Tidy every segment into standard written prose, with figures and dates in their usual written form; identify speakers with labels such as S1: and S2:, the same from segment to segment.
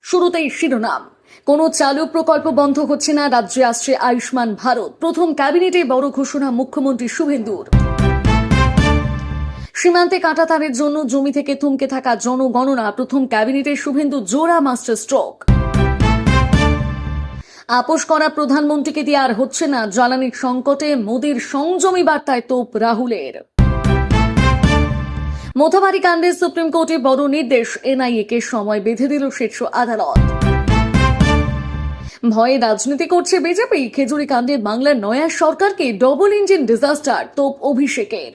S1: শুরুতেই শিরোনাম। কোনো চালু প্রকল্প বন্ধ হচ্ছে না, রাজ্যে আসছে আয়ুষ্মান ভারত। প্রথম ক্যাবিনেটে বড় ঘোষণা মুখ্যমন্ত্রী শুভেন্দুর। সীমান্তে কাঁটাতারের জন্য জমি থেকে থমকে থাকা জনগণনা, প্রথম ক্যাবিনেটে শুভেন্দু জোড়া মাস্টার স্ট্রোক। আপোষ করা প্রধানমন্ত্রীকে দিয়ে আর হচ্ছে না, জ্বালানির সংকটে মোদির সংযমী বার্তায় তোপ রাহুলের। মোথাবাড়ি কাণ্ডে সুপ্রিম কোর্টে বড় নির্দেশ, এনআইএ কে সময় বেঁধে দিল শীর্ষ আদালত। ভয়ে রাজনীতি করছে বিজেপি, খেজুরি কাণ্ডে বাংলার নয়া সরকারকে ডবল ইঞ্জিন ডিজাস্টার, তোপ অভিষেকের।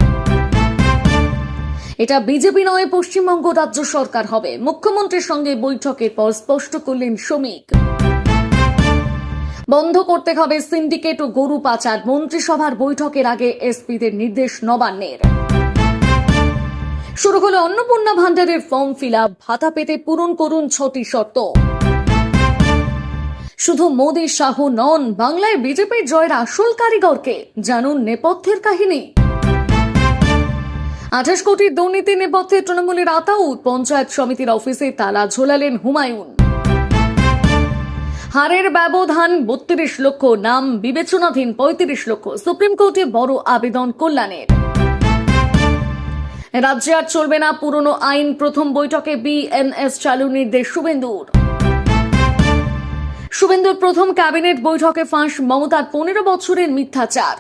S1: এটা বিজেপি নয়, পশ্চিমবঙ্গ রাজ্য সরকার হবে, মুখ্যমন্ত্রীর সঙ্গে বৈঠকের পর স্পষ্ট করলেন শ্রমিক। বন্ধ করতে হবে সিন্ডিকেট ও গরু পাচার, মন্ত্রিসভার বৈঠকের আগে এসপিদের নির্দেশ নবান্নের। শুরু হলো অন্নপূর্ণা ভান্ডারের ফর্ম ফিল আপ, ভাতা পেতে পূরণ করুন 6টি শর্ত। শুধু মোদি শাহ নন, বাংলায় বিজেপির জয়ের আসল কারিগরকে, জানুন নেপথ্যের কাহিনী। 28 কোটির দুর্নীতি নেপথ্যে তৃণমূলের আতাউত, পঞ্চায়েত সমিতির অফিসে তালা ঝোলালেন হুমায়ুন। হারের ব্যবধান 32 লক্ষ, নাম বিবেচনাধীন 35 লক্ষ, সুপ্রিম কোর্টে বড় আবেদন কল্যাণের। রাজ্যে আর চলবে না পুরনো আইন, প্রথম বৈঠকে বিএনএস চালু নির্দেশ শুভেন্দুর। শুভেন্দুর প্রথম ক্যাবিনেট বৈঠকে ফাঁস মমতার 15 বছরের মিথ্যাচার।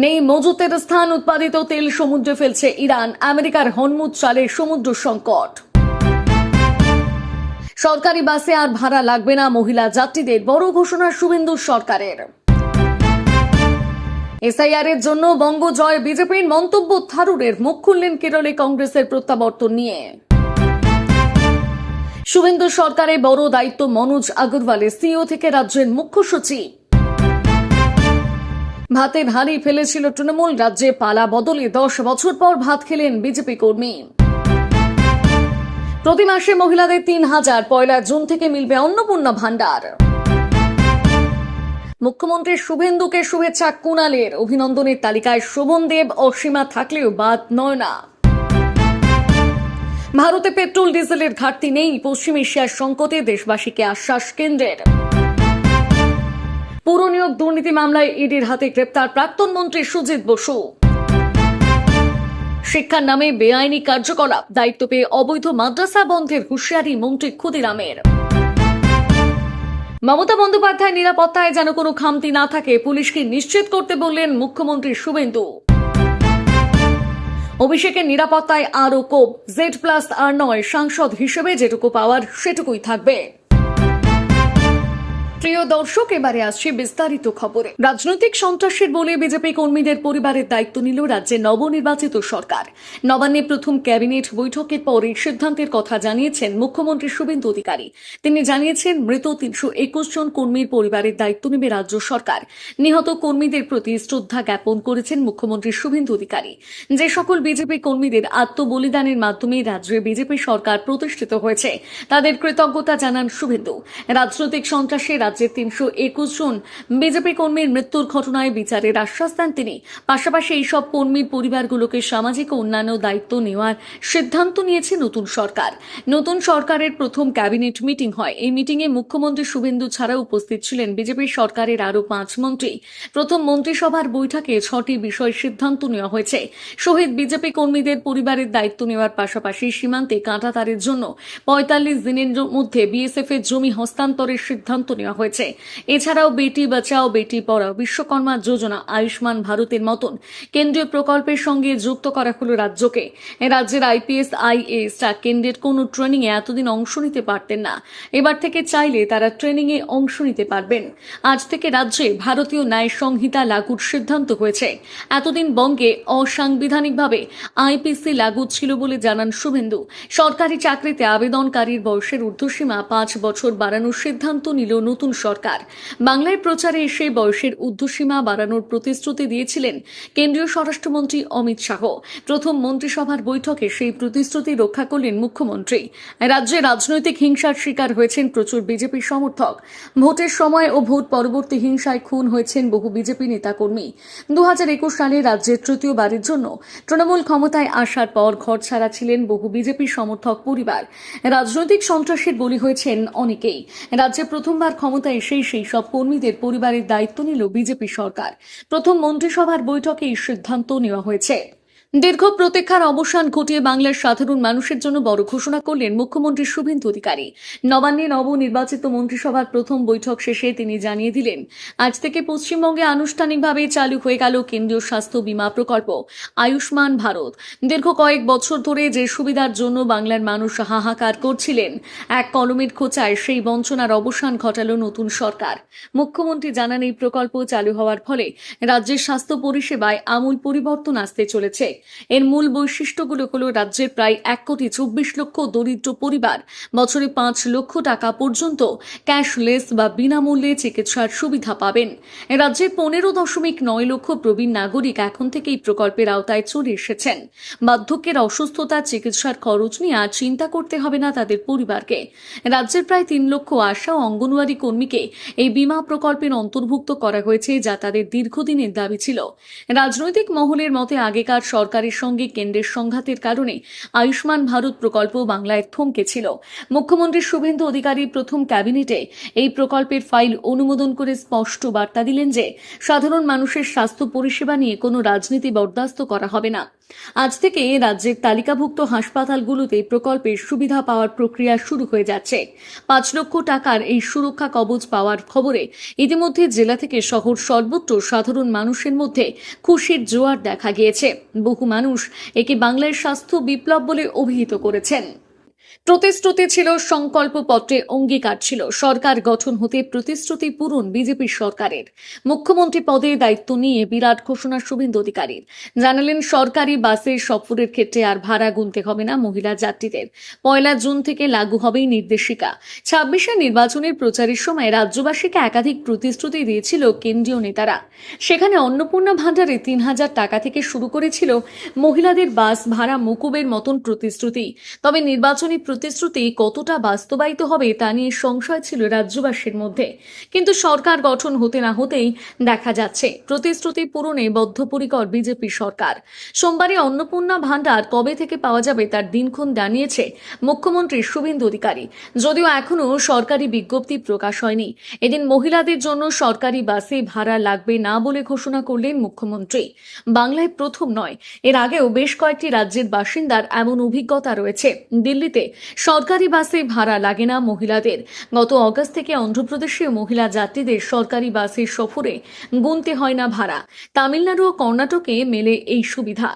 S1: নেই মজুতের স্থান, উৎপাদিত তেল সমুদ্রে ফেলছে ইরান, আমেরিকার হরমুজ চালে সমুদ্র সংকট। সরকারি বাসে আর ভাড়া লাগবে না মহিলা যাত্রীদের, বড় ঘোষণা শুভেন্দুর সরকারের। এসআইআর এর জন্য বঙ্গ জয় বিজেপির, মন্তব্য থারুরের, মুখ খুললেন কেরলে কংগ্রেসের প্রত্যাবর্তন নিয়ে। শুভেন্দু সরকারে বড় দায়িত্ব মনোজ আগরওয়ালের, সিইও থেকে রাজ্যের মুখ্য সচিব। ভাতের হাঁড়ি ফেলেছিল তৃণমূল, রাজ্যে পালা বদলে 10 বছর পর ভাত খেলেন বিজেপি কর্মী। প্রতি মাসে মহিলাদের 3000, 1 জুন থেকে মিলবে অন্নপূর্ণা ভান্ডার। মুখ্যমন্ত্রী শুভেন্দুকে শুভেচ্ছা কুণালের, অভিনন্দনের তালিকায় শোভনদেব, অসীমা থাকলেও বাদ নয় না। ভারতে পেট্রোল ডিজেলের ঘাটতি নেই, পশ্চিম এশিয়ার সংকটে দেশবাসীকে আশ্বাস কেন্দ্রের। পুর নিয়োগ দুর্নীতি মামলায় ইডির হাতে গ্রেপ্তার প্রাক্তন মন্ত্রী সুজিত বসু। শিক্ষার নামে বেআইনি কার্যকলাপ, দায়িত্ব পেয়ে অবৈধ মাদ্রাসা বন্ধের হুঁশিয়ারি মন্ত্রী ক্ষুদিরামের। মমতা বন্দ্যোপাধ্যায় নিরাপত্তায় যেন কোনো খামতি না থাকে, পুলিশকে নিশ্চিত করতে বললেন মুখ্যমন্ত্রী শুভেন্দু। অভিষেকের নিরাপত্তায় আরও কোপ, Z+ আর নয়, সাংসদ হিসেবে যেটুকু পাওয়ার সেটুকুই থাকবে। প্রিয় দর্শক, এবারে আসছে বিস্তারিত খবরে। রাজনৈতিক সন্ত্রাসের বলে বিজেপি কর্মীদের পরিবারের দায়িত্ব নিল রাজ্যের নবনির্বাচিত সরকার। নবান্নে প্রথম ক্যাবিনেট বৈঠকের পর এই সিদ্ধান্তের কথা জানিয়েছেন মুখ্যমন্ত্রী শুভেন্দু অধিকারী। তিনি জানিয়েছেন, মৃত 321 জন কর্মীর পরিবারের দায়িত্ব নেবে রাজ্য সরকার। নিহত কর্মীদের প্রতি শ্রদ্ধা জ্ঞাপন করেছেন মুখ্যমন্ত্রী শুভেন্দু অধিকারী। যে সকল বিজেপি কর্মীদের আত্মবলিদানের মাধ্যমে রাজ্যে বিজেপি সরকার প্রতিষ্ঠিত হয়েছে, তাদের কৃতজ্ঞতা জানান শুভেন্দু। রাজনৈতিক সন্ত্রাসে রাজ্যের 321 জন বিজেপি কর্মীর মৃত্যুর ঘটনায় বিচারের আশ্বাস দেন তিনি। পাশাপাশি এইসব কর্মীর পরিবারগুলোকে সামাজিক ও অন্যান্য দায়িত্ব নেওয়ার সিদ্ধান্ত নিয়েছে নতুন সরকার। নতুন সরকারের প্রথম ক্যাবিনেট মিটিং হয়। এই মিটিংয়ে মুখ্যমন্ত্রী শুভেন্দু ছাড়াও উপস্থিত ছিলেন বিজেপি সরকারের আরও 5 মন্ত্রী। প্রথম মন্ত্রিসভার বৈঠকে 6টি বিষয় সিদ্ধান্ত নেওয়া হয়েছে। শহীদ বিজেপি কর্মীদের পরিবারের দায়িত্ব নেওয়ার পাশাপাশি সীমান্তে কাঁটাতারের জন্য 45 দিনের মধ্যে বিএসএফ এর জমি হস্তান্তরের সিদ্ধান্ত নেওয়া হয়েছে। এছাড়াও বেটি বাঁচাও বেটি পড়াও, বিশ্বকর্মা যোজনা, আয়ুষ্মান ভারতের মতন কেন্দ্রীয় প্রকল্পের সঙ্গে যুক্ত করা হলো রাজ্যকে। রাজ্যের আইপিএস আইএএসরা কেন্দ্রের কোনো ট্রেনিং এ এতদিন অংশ নিতে পারতেন না, এবার থেকে চাইলে তারা ট্রেনিং এ অংশ নিতে পারবেন। আজ থেকে রাজ্যে ভারতীয় ন্যায় সংহিতা লাগুর সিদ্ধান্ত হয়েছে। এতদিন বঙ্গে অসাংবিধানিকভাবে আইপিসি লাগু ছিল বলে জানান শুভেন্দু। সরকারি চাকরিতে আবেদনকারীর বয়সের ঊর্ধ্বসীমা 5 বছর বাড়ানোর সিদ্ধান্ত নিল নতুন নতুন সরকার। বাংলায় প্রচারে এসে বয়সের ঊর্ধ্বসীমা বাড়ানোর প্রতিশ্রুতি দিয়েছিলেন কেন্দ্রীয় স্বরাষ্ট্রমন্ত্রী অমিত শাহ। প্রথম মন্ত্রিসভার বৈঠকে সেই প্রতিশ্রুতি রক্ষা করলেন মুখ্যমন্ত্রী। রাজ্যে রাজনৈতিক হিংসার শিকার হয়েছেন প্রচুর বিজেপি সমর্থক। ভোটের সময় ও ভোট পরবর্তী হিংসায় খুন হয়েছেন বহু বিজেপি নেতাকর্মী। 2021 সালে রাজ্যের তৃতীয়বারের জন্য তৃণমূল ক্ষমতায় আসার পর ঘরছাড়া ছিলেন বহু বিজেপি সমর্থক পরিবার। রাজনৈতিক সন্ত্রাসের বলি হয়েছেন অনেকেই। রাজ্যে প্রথমবার ক্ষমতায় এসেই সেই সব কর্মীদের পরিবারের দায়িত্ব নিল বিজেপি সরকার। প্রথম মন্ত্রিসভার বৈঠকে এই সিদ্ধান্ত নেওয়া হয়েছে। দীর্ঘ প্রতীক্ষার অবসান ঘটিয়ে বাংলার সাধারণ মানুষের জন্য বড় ঘোষণা করলেন মুখ্যমন্ত্রী শুভেন্দু অধিকারী। নবান্নে নবনির্বাচিত মন্ত্রিসভার প্রথম বৈঠক শেষে তিনি জানিয়ে দিলেন, আজ থেকে পশ্চিমবঙ্গে আনুষ্ঠানিকভাবে চালু হয়ে গেল কেন্দ্রীয় স্বাস্থ্য বীমা প্রকল্প আয়ুষ্মান ভারত। দীর্ঘ কয়েক বছর ধরে যে সুবিধার জন্য বাংলার মানুষ হাহাকার করছিলেন, এক কলমের খোঁচায় সেই বঞ্চনার অবসান ঘটালো নতুন সরকার। মুখ্যমন্ত্রী জানান, এই প্রকল্প চালু হওয়ার ফলে রাজ্যের স্বাস্থ্য পরিষেবায় আমূল পরিবর্তন আসতে চলেছে। এর মূল বৈশিষ্ট্যগুলো হল, রাজ্যের প্রায় 1,24,00,000 দরিদ্র পরিবার বছরে 5 লক্ষ টাকা পর্যন্ত ক্যাশলেস বা বিনামূল্যে চিকিৎসার সুবিধা পাবেন। রাজ্যের 15.9 লক্ষ প্রবীণ নাগরিক এখন থেকে এই প্রকল্পের আওতায় চলে এসেছেন। বার্ধক্যের অসুস্থতা চিকিৎসার খরচ নিয়ে আর চিন্তা করতে হবে না তাদের পরিবারকে। রাজ্যের প্রায় 3 লক্ষ আশা ও অঙ্গনওয়াড়ি কর্মীকে এই বীমা প্রকল্পের অন্তর্ভুক্ত করা হয়েছে, যা তাদের দীর্ঘদিনের দাবি ছিল। রাজনৈতিক মহলের মতে আগেকার সরকারের সঙ্গে কেন্দ্রের সংঘাতের কারণে আয়ুষ্মান ভারত প্রকল্প বাংলায় থমকে ছিল। মুখ্যমন্ত্রী শুভেন্দু অধিকারী প্রথম ক্যাবিনেটে এই প্রকল্পের ফাইল অনুমোদন করে স্পষ্ট বার্তা দিলেন যে সাধারণ মানুষের স্বাস্থ্য পরিষেবা নিয়ে কোনো রাজনীতি বরদাস্ত করা হবে না। আজ থেকে রাজ্যের তালিকাভুক্ত হাসপাতালগুলোতে প্রকল্পের সুবিধা পাওয়ার প্রক্রিয়া শুরু হয়ে যাচ্ছে। 5 লক্ষ টাকার এই সুরক্ষা কবচ পাওয়ার খবরে ইতিমধ্যে জেলা থেকে শহর সর্বত্র সাধারণ মানুষের মধ্যে খুশির জোয়ার দেখা গিয়েছে। বহু মানুষ একে বাংলার স্বাস্থ্য বিপ্লব বলে অভিহিত করেছেন। প্রতিশ্রুতি ছিল, সংকল্পপত্রে অঙ্গীকার ছিল, সরকার গঠন হতে প্রতিশ্রুতি পূরণ বিজেপি সরকারের। মুখ্যমন্ত্রী পদে দায়িত্ব নিয়ে বিরাট ঘোষণা শুভেন্দু অধিকারীর। জানালেন, সরকারি বাসের সফরের ক্ষেত্রে আর ভাড়া গুনতে হবে না মহিলা যাত্রীদের। 1 জুন থেকে লাগু হবে নির্দেশিকা। 26 নির্বাচনের প্রচারের সময় রাজ্যবাসীকে একাধিক প্রতিশ্রুতি দিয়েছিল কেন্দ্রীয় নেতারা। সেখানে অন্নপূর্ণা ভাণ্ডারে 3,000 টাকা থেকে শুরু করেছিল মহিলাদের বাস ভাড়া মকুবের মতন প্রতিশ্রুতি। তবে নির্বাচনী প্রতিশ্রুতি কতটা বাস্তবায়িত হবে তা নিয়ে সংশয় ছিল রাজ্যবাসীর মধ্যে। কিন্তু সরকার গঠন হতে না হতেই দেখা যাচ্ছে প্রতিশ্রুতি পূরণে বদ্ধপরিকর বিজেপি সরকার। সোমবারে অন্নপূর্ণা ভাণ্ডার কবে থেকে পাওয়া যাবে তার দিনক্ষণ জানিয়েছে মুখ্যমন্ত্রী শুভেন্দু অধিকারী, যদিও এখনো সরকারি বিজ্ঞপ্তি প্রকাশ হয়নি। এদিন মহিলাদের জন্য সরকারি বাসে ভাড়া লাগবে না বলে ঘোষণা করলেন মুখ্যমন্ত্রী। বাংলায় প্রথম নয়, এর আগেও বেশ কয়েকটি রাজ্যের বাসিন্দার এমন অভিজ্ঞতা রয়েছে। দিল্লিতে সরকারি বাসে ভাড়া লাগে না মহিলাদের। গত অগস্ট থেকে অন্ধ্রপ্রদেশে মহিলা যাত্রীদের সরকারি বাসের সফরে গুনতে হয় না ভাড়া। তামিলনাড়ু ও কর্ণাটকে মেলে এই সুবিধা।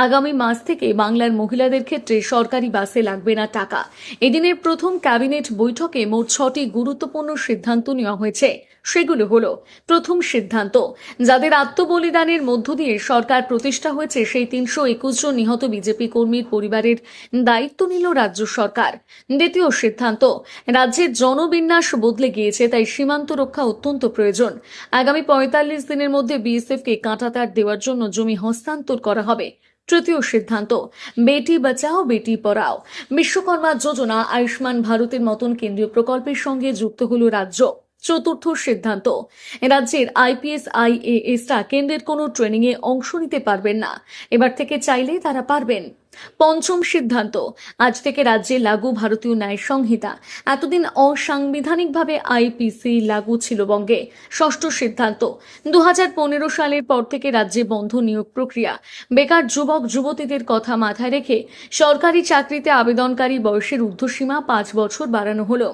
S1: আগামী মাস থেকে বাংলার মহিলাদের ক্ষেত্রে সরকারি বাসে লাগবে না টাকা। এদিনের প্রথম ক্যাবিনেট বৈঠকে মোট 6টি গুরুত্বপূর্ণ সিদ্ধান্ত নেওয়া হয়েছে। সেগুলো হলো, প্রথম সিদ্ধান্ত, যাদের আত্মবলিদানের মধ্য দিয়ে সরকার প্রতিষ্ঠা হয়েছে সেই 321 জন নিহত বিজেপি কর্মীর পরিবারের দায়িত্ব নিল রাজ্য সরকার। দ্বিতীয় সিদ্ধান্ত, রাজ্যের জনবিন্যাস বদলে গিয়েছে, তাই সীমান্ত রক্ষা অত্যন্ত প্রয়োজন। আগামী 45 দিনের মধ্যে বিএসএফকে কাঁটাতার দেওয়ার জন্য জমি হস্তান্তর করা হবে। তৃতীয় সিদ্ধান্ত, বেটি বাঁচাও বেটি পড়াও। বিশ্বকর্মা যোজনা, আয়ুষ্মান ভারতের মতন কেন্দ্রীয় প্রকল্পের সঙ্গে যুক্ত হল রাজ্য। চতুর্থ সিদ্ধান্ত, রাজ্যের আইপিএস আইএএসরা কেন্দ্রের কোনো ট্রেনিংয়ে অংশ নিতে পারবেন না, এবার থেকে চাইলে তারা পারবেন। পঞ্চম সিদ্ধান্ত, আজ থেকে রাজ্যে লাগু ভারতীয় ন্যায় সংহিতা। এতদিন অসাংবিধানিকভাবে আইপিসি লাগু ছিল বঙ্গে। ষষ্ঠ সিদ্ধান্ত, 2015 সালের পর থেকে রাজ্যে বন্ধ নিয়োগ প্রক্রিয়া। বেকার যুবক যুবতীদের কথা মাথায় রেখে সরকারি চাকরিতে আবেদনকারী বয়সের ঊর্ধ্বসীমা 5 বছর বাড়ানো হলো।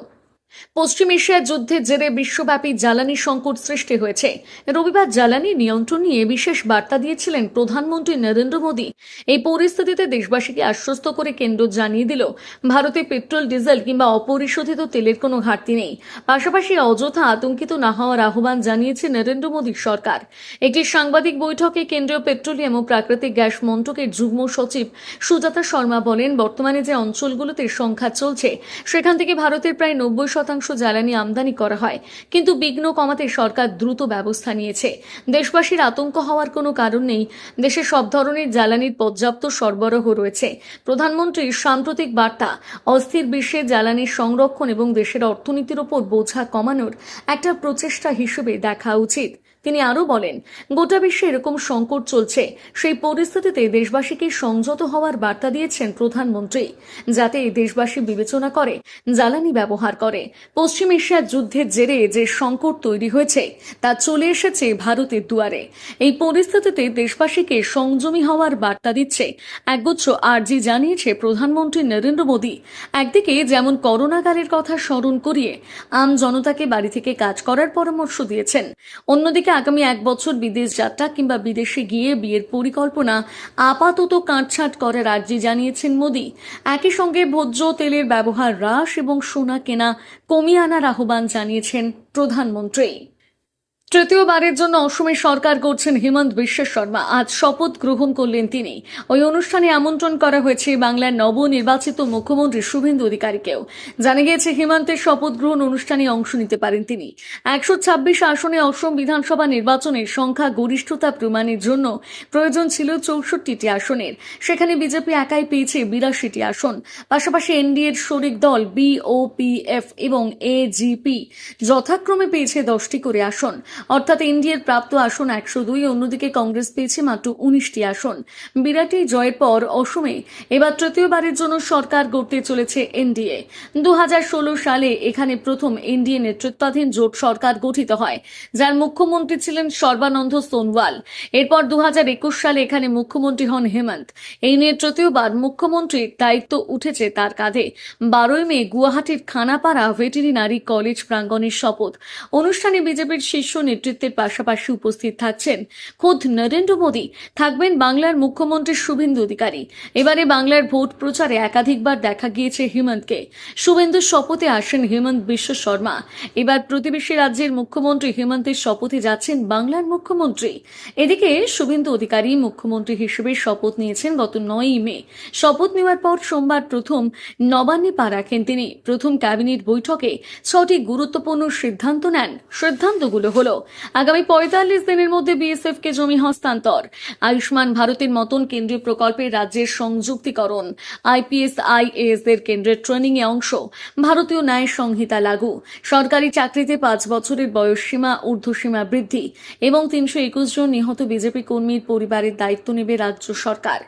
S1: পশ্চিম এশিয়ার যুদ্ধের জেরে বিশ্বব্যাপী জ্বালানি সংকট সৃষ্টি হয়েছে। রবিবার জ্বালানি নিয়ন্ত্রণ নিয়ে বিশেষ বার্তা দিয়েছিলেন প্রধানমন্ত্রী নরেন্দ্র মোদী। এই পরিস্থিতিতে দেশবাসীকে আশ্বস্ত করে কেন্দ্র জানিয়ে দিল, ভারতে পেট্রোল, ডিজেল কিংবা অপরিশোধিত তেলের কোনো ঘাটতি নেই। পাশাপাশি অযথা আতঙ্কিত না হওয়ার আহ্বান জানিয়েছে নরেন্দ্র মোদী সরকার। একটি সাংবাদিক বৈঠকে কেন্দ্রীয় পেট্রোলিয়াম ও প্রাকৃতিক গ্যাস মন্ত্রকের যুগ্ম সচিব সুজাতা শর্মা বলেন, বর্তমানে যে অঞ্চলগুলোতে সংঘাত চলছে সেখান থেকে ভারতের প্রায় 90% শতাংশ জ্বালানি আমদানি করা হয়, কিন্তু বিঘ্ন কমাতে সরকার দ্রুত ব্যবস্থা নিয়েছে। দেশবাসীর আতঙ্ক হওয়ার কোনো কারণ নেই, দেশে সব ধরনের জ্বালানির পর্যাপ্ত সরবরাহ রয়েছে। প্রধানমন্ত্রীর সাম্প্রতিক বার্তা অস্থির বিশ্বে জ্বালানির সংরক্ষণ এবং দেশের অর্থনীতির ওপর বোঝা কমানোর একটা প্রচেষ্টা হিসেবে দেখা উচিত। তিনি আরও বলেন, গোটা বিশ্বে এরকম সংকট চলছে, সেই পরিস্থিতিতে দেশবাসীকে সংযত হওয়ার বার্তা দিয়েছেন প্রধানমন্ত্রী, যাতে দেশবাসী বিবেচনা করে জ্বালানি ব্যবহার করে। পশ্চিম এশিয়ার যুদ্ধের জেরে যে সংকট তৈরি হয়েছে তা চলে এসেছে ভারতের দুয়ারে। এই পরিস্থিতিতে দেশবাসীকে সংযমী হওয়ার বার্তা দিচ্ছে একগুচ্ছ আর্জি জানিয়েছে প্রধানমন্ত্রী নরেন্দ্র মোদী। একদিকে যেমন করোনাকালের কথা স্মরণ করিয়ে আম জনতাকে বাড়ি থেকে কাজ করার পরামর্শ দিয়েছেন, অন্যদিকে আগামী 1 বছর বিদেশ যাত্রা কিংবা বিদেশে গিয়ে বিয়ের পরিকল্পনা আপাতত কাটছাঁট করার আর্জি জানিয়েছেন মোদী। একই সঙ্গে ভোজ্য তেলের ব্যবহার হ্রাস এবং সোনা কেনা কমিয়ে আনার আহ্বান জানিয়েছেন প্রধানমন্ত্রী। তৃতীয়বারের জন্য অসমে সরকার করছেন হিমন্ত বিশ্ব শর্মা। আজ শপথ গ্রহণ করলেন তিনি। ওই অনুষ্ঠানে আমন্ত্রণ করা হয়েছে বাংলার নবনির্বাচিত মুখ্যমন্ত্রী শুভেন্দু অধিকারীকেও। জানা গিয়েছে, হিমন্তের শপথ গ্রহণ অনুষ্ঠানে অংশ নিতে পারেন তিনি। 126 আসনে অসম বিধানসভা নির্বাচনের সংখ্যা গরিষ্ঠতা প্রমাণের জন্য প্রয়োজন ছিল 64টি আসনের, সেখানে বিজেপি একাই পেয়েছে 82টি আসন। পাশাপাশি এনডিএর শরিক দল বিওপিএফ এবং এজিপি যথাক্রমে পেয়েছে 10টি করে আসন, অর্থাৎ এনডিএর প্রাপ্ত আসন 102, অন্যদিকে কংগ্রেস পেয়েছে মাত্র 19টি আসন। বিরাটি জয়ের পর অসমে এবার তৃতীয়বারের জন্য সরকার গড়তে চলেছে এনডিএ। 2016 সালে এখানে প্রথম এনডিএ নেতৃত্বাধীন জোট সরকার গঠিত হয়, যার মুখ্যমন্ত্রী ছিলেন সর্বানন্দ সোনোয়াল। এরপর 2021 সালে এখানে মুখ্যমন্ত্রী হন হেমন্ত। এই নিয়ে তৃতীয়বার মুখ্যমন্ত্রীর দায়িত্ব উঠেছে তার কাঁধে। 12 মে গুয়াহাটির খানাপাড়া ভেটেরিনারি কলেজ প্রাঙ্গণের শপথ অনুষ্ঠানে বিজেপির শীর্ষ নেতৃত্বের পাশাপাশি উপস্থিত থাকছেন খোদ নরেন্দ্র মোদী, থাকবেন বাংলার মুখ্যমন্ত্রী শুভেন্দু অধিকারী। এবারে বাংলার ভোট প্রচারে একাধিকবার দেখা গিয়েছে হিমন্তকে। শুভেন্দুর শপথে আসেন হিমন্ত বিশ্ব শর্মা। এবার প্রতিবেশী রাজ্যের মুখ্যমন্ত্রী হিমন্তের শপথে যাচ্ছেন বাংলার মুখ্যমন্ত্রী। এদিকে শুভেন্দু অধিকারী মুখ্যমন্ত্রী হিসেবে শপথ নিয়েছেন গত 9 মে। শপথ নেওয়ার পর সোমবার প্রথম নবান্নে পা রাখেন তিনি। প্রথম ক্যাবিনেট বৈঠকে 6টি গুরুত্বপূর্ণ সিদ্ধান্ত নেন। সিদ্ধান্তগুলো হলো, আগামী 45 দিনের মধ্যে বিএসএফ কে জমি হস্তান্তর, আয়ুষ্মান ভারতের মতন কেন্দ্রীয় প্রকল্পের রাজ্যের সংযুক্তিকরণ, আইপিএস আইএএস এর কেন্দ্রের ট্রেনিং এ অংশ, ভারতীয় ন্যায় সংহিতা লাগু, সরকারি চাকরিতে 5 বছরের বয়সসীমা ঊর্ধ্বসীমা বৃদ্ধি এবং 321 জন নিহত বিজেপি কর্মীর পরিবারের দায়িত্ব নেবে রাজ্য সরকার।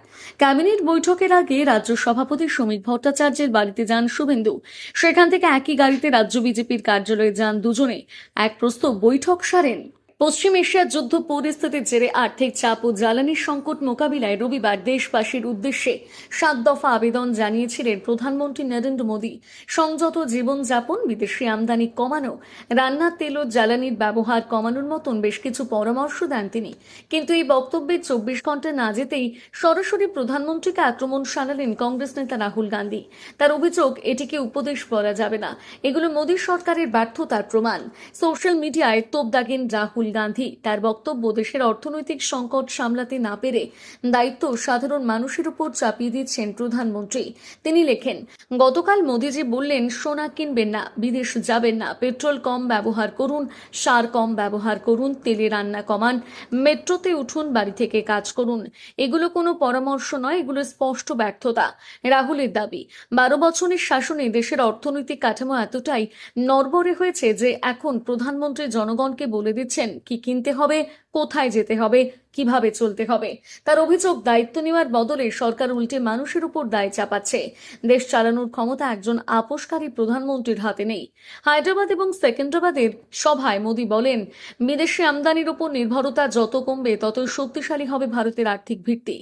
S1: ক্যাবিনেট বৈঠকের আগে রাজ্য সভাপতি শ্রমিক ভট্টাচার্যের বাড়িতে যান শুভেন্দু। সেখান থেকে একই গাড়িতে রাজ্য বিজেপির কার্যালয়ে যান দুজনে। এক প্রস্তাব বৈঠক সারেন। পশ্চিম এশিয়ার যুদ্ধ পরিস্থিতির জেরে আর্থিক চাপ ও জ্বালানি সংকট মোকাবিলায় রবিবার দেশবাসীর উদ্দেশ্যে 7 দফা আবেদন জানিয়েছিলেন প্রধানমন্ত্রী নরেন্দ্র মোদী। সংযত জীবনযাপন, বিদেশি আমদানি কমানো, রান্নার তেল ও জ্বালানির ব্যবহার কমানোর মতন বেশ কিছু পরামর্শ দেন তিনি। কিন্তু এই বক্তব্যে 24 ঘন্টা না যেতেই সরাসরি প্রধানমন্ত্রীকে আক্রমণ শানালেন কংগ্রেস নেতা রাহুল গান্ধী। তার অভিযোগ, এটিকে উপদেশ বলা যাবে না, এগুলো মোদী সরকারের ব্যর্থতার প্রমাণ। সোশ্যাল মিডিয়ায় তোপ দাগেন রাহুল গান্ধী। তার বক্তব্য, দেশের অর্থনৈতিক সংকট সামলাতে না পেরে দায়িত্ব সাধারণ মানুষের উপর চাপিয়ে দিচ্ছেন প্রধানমন্ত্রী। তিনি লেখেন, গতকাল মোদীজি বললেন সোনা কিনবেন না, বিদেশ যাবেন না, পেট্রোল কম ব্যবহার করুন, সার কম ব্যবহার করুন, তেলে রান্না কমান, মেট্রোতে উঠুন, বাড়ি থেকে কাজ করুন। এগুলো কোনো পরামর্শ নয়, এগুলো স্পষ্ট ব্যর্থতা। রাহুলের দাবি, 12 বছরের শাসনে দেশের অর্থনৈতিক কাঠামো এতটাই নড়বড়ে হয়েছে যে এখন প্রধানমন্ত্রী জনগণকে বলে দিচ্ছেন কি কিনতে হবে, কোথায় যেতে হবে, কিভাবে চলতে হবে। তার অভিযোগ, দায়িত্ব নেওয়ার বদলে সরকার উল্টে মানুষের উপর দায় চাপাচ্ছে। দেশ চালানোর ক্ষমতা একজন আপোষকারী প্রধানমন্ত্রীর হাতে নেই। হায়দ্রাবাদ এবং সেকেন্দ্রাবাদের সভায় মোদী বলেন, বিদেশি আমদানির উপর নির্ভরতা যত কমবে তত শক্তিশালী হবে ভারতের আর্থিক ভিত্তি।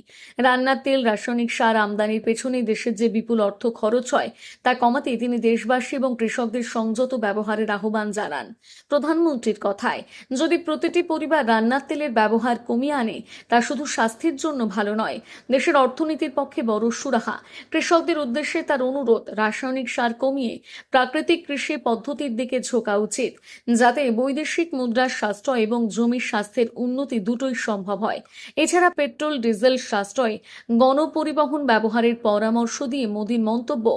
S1: রান্নার তেল, রাসায়নিক সার আমদানির পেছনে দেশের যে বিপুল অর্থ খরচ হয় তা কমাতে তিনি দেশবাসী এবং কৃষকদের সংযত ব্যবহারের আহ্বান জানান। প্রধানমন্ত্রীর কথায়, যদি প্রতিটি পরিবার রান্নার তেলের ব্যবহার কমিয়ে আনে তা শুধু স্বাস্থ্যের জন্য ভালো নয়, দেশের অর্থনীতির পক্ষে বড় সুরাহা। কৃষকদের উদ্দেশ্যে তার অনুরোধ, রাসায়নিক সার কমিয়ে প্রাকৃতিক কৃষি পদ্ধতির দিকে ঝোঁকা উচিত, যাতে বৈদেশিক মুদ্রার সাশ্রয় এবং জমির স্বাস্থ্যের উন্নতি দুটোই সম্ভব হয়। এছাড়া পেট্রোল ডিজেল সাশ্রয়, গণপরিবহন ব্যবহারের পরামর্শ দিয়ে মোদীর মন্তব্য,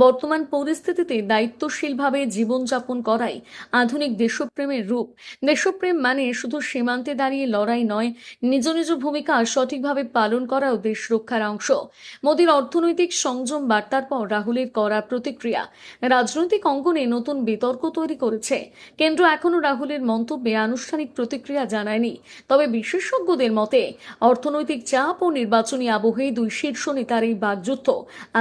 S1: বর্তমান পরিস্থিতিতে দায়িত্বশীলভাবে জীবনযাপন করাই আধুনিক দেশপ্রেমের রূপ। দেশপ্রেম মানে শুধু সীমান্তে দাঁড়িয়ে লড়াই নয়, নিজ নিজ ভূমিকা সঠিকভাবে পালন করাও দেশ রক্ষার অংশ। মোদীর অর্থনৈতিক সংযম বার্তার পর রাহুলের কড়া প্রতিক্রিয়া রাজনৈতিক অঙ্গনে নতুন বিতর্ক তৈরি করেছে। কেন্দ্র এখনো রাহুলের মন্তব্যে আনুষ্ঠানিক প্রতিক্রিয়া জানায়নি, তবে বিশেষজ্ঞদের মতে অর্থনৈতিক চাপ ও নির্বাচনী আবহে দুই শীর্ষ নেতার এই বাগযুদ্ধ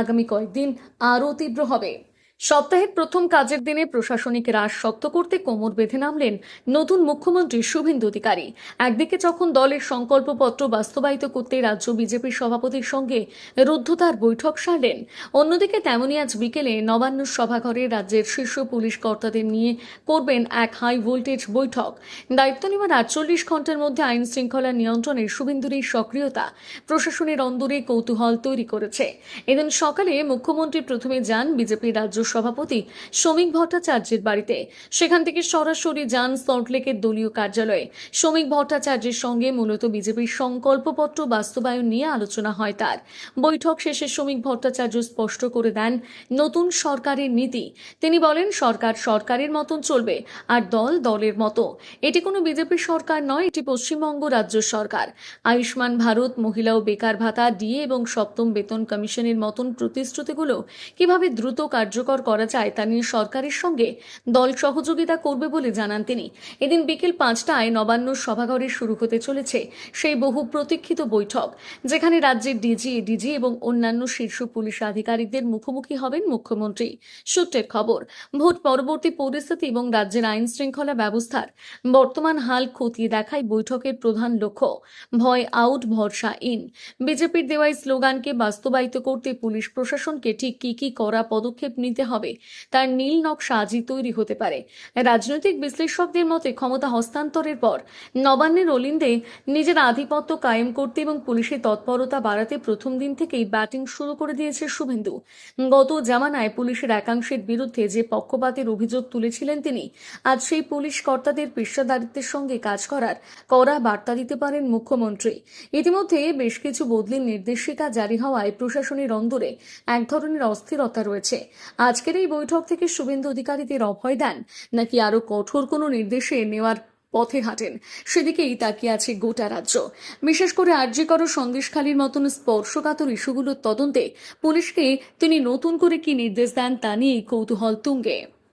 S1: আগামী কয়েকদিন আরও তীব্র হবে। সপ্তাহের প্রথম কাজের দিনে প্রশাসনিক রাশ শক্ত করতে কোমর বেঁধে নামলেন নতুন মুখ্যমন্ত্রী শুভেন্দু অধিকারী। একদিকে যখন দলের সংকল্পপত্র বাস্তবায়িত করতে রাজ্য বিজেপির সভাপতির সঙ্গে রুদ্ধতার বৈঠক সারলেন, অন্যদিকে তেমনই আজ বিকেলে নবান্ন সভাঘরে রাজ্যের শীর্ষ পুলিশ কর্তাদের নিয়ে করবেন এক হাই ভোল্টেজ বৈঠক। দায়িত্ব নেওয়ার 48 ঘন্টার মধ্যে আইন শৃঙ্খলা নিয়ন্ত্রণে শুভেন্দুর এই সক্রিয়তা প্রশাসনের অন্দরে কৌতূহল তৈরি করেছে। এদিন সকালে মুখ্যমন্ত্রী প্রথমে যান বিজেপির রাজ্য সভাপতি শ্রমিক ভট্টাচার্যের বাড়িতে। সেখান থেকে সরাসরি যান সল্টলেকের দলীয় কার্যালয়ে। শ্রমিক ভট্টাচার্যের সঙ্গে মূলত বিজেপির সংকল্পপত্র বাস্তবায়ন নিয়ে আলোচনা হয় তার। বৈঠক শেষে শ্রমিক ভট্টাচার্য স্পষ্ট করে দেন নতুন সরকারের নীতি। তিনি বলেন, সরকার সরকারের মতন চলবে আর দল দলের মতো। এটি কোনো বিজেপি সরকার নয়, এটি পশ্চিমবঙ্গ রাজ্য সরকার। আয়ুষ্মান ভারত, মহিলা ও বেকার ভাতা, ডিএ এবং সপ্তম বেতন কমিশনের মতন প্রতিশ্রুতিগুলো কিভাবে দ্রুত কার্যকর করা যায় তা নিয়ে সরকারের সঙ্গে দল সহযোগিতা করবে বলে জানান তিনি। এদিন বিকেল 5টায় নবান্ন সভাঘরে শুরু হতে চলেছে সেই বহু প্রতীক্ষিত বৈঠক, যেখানে রাজ্যের ডিজি, এডিজি এবং অন্যান্য শীর্ষ পুলিশ আধিকারিকদের মুখোমুখি হবেন মুখ্যমন্ত্রী। সূত্রের খবর, ভোট পরবর্তী পরিস্থিতি এবং রাজ্যের আইন শৃঙ্খলা ব্যবস্থার বর্তমান হাল খতিয়ে দেখাই বৈঠকের প্রধান লক্ষ্য। ভয় আউট, ভরসা ইন। বিজেপির দেওয়া এই স্লোগানকে বাস্তবায়িত করতে পুলিশ প্রশাসনকে ঠিক কি করা পদক্ষেপ নিতে হবে তার নীল নকশা আজই তৈরি হতে পারে। রাজনৈতিক বিশ্লেষকদের মতে ক্ষমতা হস্তান্তরের পর নবান্নের অলিন্দে নিজের আধিপত্য কায়েম করতে এবং পুলিশের তৎপরতা বাড়াতে প্রথম দিন থেকেই ব্যাটিং শুরু করে দিয়েছে শুভেন্দু। গত জামানায় পুলিশের একাংশের বিরুদ্ধে যে পক্ষপাতের অভিযোগ তুলেছিলেন তিনি, আজ সেই পুলিশ কর্তাদের পেশাদারিত্বের সঙ্গে কাজ করার কড়া বার্তা দিতে পারেন মুখ্যমন্ত্রী। ইতিমধ্যে বেশ কিছু বদলির নির্দেশিকা জারি হওয়ায় প্রশাসনের অন্দরে এক ধরনের অস্থিরতা রয়েছে। আজকের এই বৈঠক থেকে শুভেন্দু অধিকারীদের অভয় দেন নাকি আরো কঠোর কোনো নির্দেশে নেওয়ার পথে হাঁটেন, সেদিকেই তাকিয়ে আছে গোটা রাজ্য। বিশেষ করে আরজি কর, সন্দেশখালীর মতন স্পর্শকাতর ইস্যুগুলোর তদন্তে পুলিশকে তিনি নতুন করে কি নির্দেশ দেন তা নিয়েই কৌতূহল তুঙ্গে।